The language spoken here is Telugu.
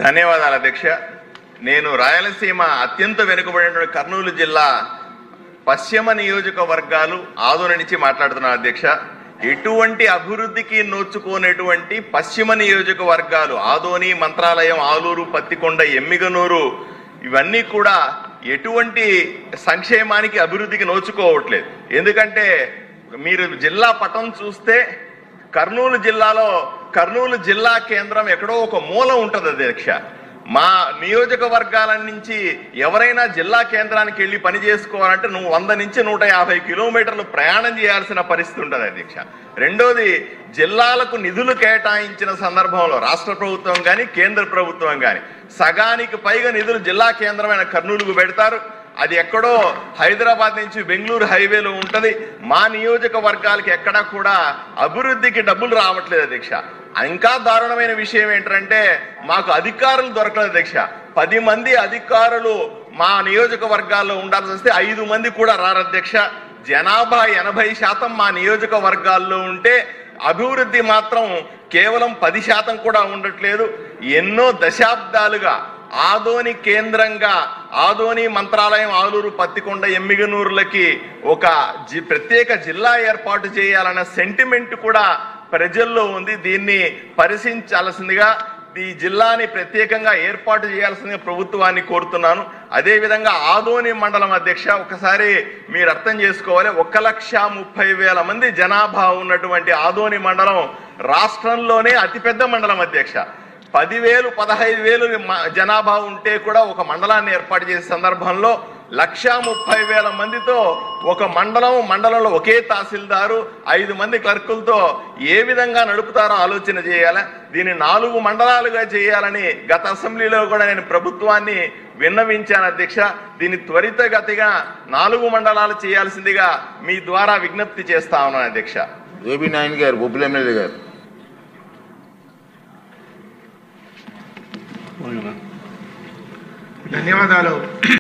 ధన్యవాదాలు అధ్యక్ష. నేను రాయలసీమ అత్యంత వెనుకబడినటువంటి కర్నూలు జిల్లా పశ్చిమ నియోజకవర్గాలు ఆదోని నుంచి మాట్లాడుతున్నాను అధ్యక్ష. ఎటువంటి అభివృద్ధికి నోచుకోనటువంటి పశ్చిమ నియోజకవర్గాలు ఆదోని, మంత్రాలయం, ఆలూరు, పత్తికొండ, ఎమ్మిగనూరు ఇవన్నీ కూడా ఎటువంటి సంక్షేమానికి అభివృద్ధికి నోచుకోవట్లేదు. ఎందుకంటే మీరు జిల్లా పటం చూస్తే కర్నూలు జిల్లాలో కర్నూలు జిల్లా కేంద్రం ఎక్కడో ఒక మూల ఉంటుంది అధ్యక్ష. మా నియోజకవర్గాల నుంచి ఎవరైనా జిల్లా కేంద్రానికి వెళ్ళి పని చేసుకోవాలంటే 100 నుంచి 150 కిలోమీటర్లు ప్రయాణం చేయాల్సిన పరిస్థితి ఉంటుంది అధ్యక్ష. రెండోది, జిల్లాలకు నిధులు కేటాయించిన సందర్భంలో రాష్ట్ర ప్రభుత్వం కానీ కేంద్ర ప్రభుత్వం కానీ సగానికి పైగా నిధులు జిల్లా కేంద్రమైన కర్నూలుకు పెడతారు. అది ఎక్కడో హైదరాబాద్ నుంచి బెంగళూరు హైవేలో ఉంటుంది. మా నియోజకవర్గాలకి ఎక్కడా కూడా అభివృద్ధికి డబ్బులు రావట్లేదు అధ్యక్ష. ఇంకా దారుణమైన విషయం ఏంటంటే మాకు అధికారులు దొరకలేదు అధ్యక్ష. 10 మంది అధికారులు మా నియోజకవర్గాల్లో ఉండాల్సి వస్తే 5 మంది కూడా రారు అధ్యక్ష. జనాభా 80% మా నియోజకవర్గాల్లో ఉంటే అభివృద్ధి మాత్రం కేవలం 10% కూడా ఉండట్లేదు. ఎన్నో దశాబ్దాలుగా ఆదోని కేంద్రంగా ఆదోని, మంత్రాలయం, ఆలూరు, పత్తికొండ, ఎమ్మిగనూరులకి ఒక ప్రత్యేక జిల్లా ఏర్పాటు చేయాలన్న సెంటిమెంట్ కూడా ప్రజల్లో ఉంది. దీన్ని పరిశీలించాల్సిందిగా ఈ జిల్లాని ప్రత్యేకంగా ఏర్పాటు చేయాల్సిందిగా ప్రభుత్వాన్ని కోరుతున్నాను. అదేవిధంగా ఆదోని మండలం అధ్యక్ష, ఒకసారి మీరు అర్థం చేసుకోవాలి, 1,30,000 మంది జనాభా ఉన్నటువంటి ఆదోని మండలం రాష్ట్రంలోనే అతిపెద్ద మండలం అధ్యక్ష. 10,000, 15,000 జనాభా ఉంటే కూడా ఒక ఏర్పాటు చేసే సందర్భంలో 1,30,000 మందితో ఒక మండలంలో ఒకే తహసీల్దారు, 5 మంది క్లర్కులతో ఏ విధంగా నడుపుతారో ఆలోచన చేయాలి. దీన్ని 4 మండలాలుగా చేయాలని గత అసెంబ్లీలో కూడా నేను ప్రభుత్వాన్ని విన్నవించాను అధ్యక్ష. దీన్ని త్వరితగతిగా 4 మండలాలు చేయాల్సిందిగా మీ ద్వారా విజ్ఞప్తి చేస్తా ఉన్నాను అధ్యక్ష. ఏబీ నాయన్ గారు, బొబ్బుల ఎమ్మెల్యే గారు. ధన్యవాదాలు.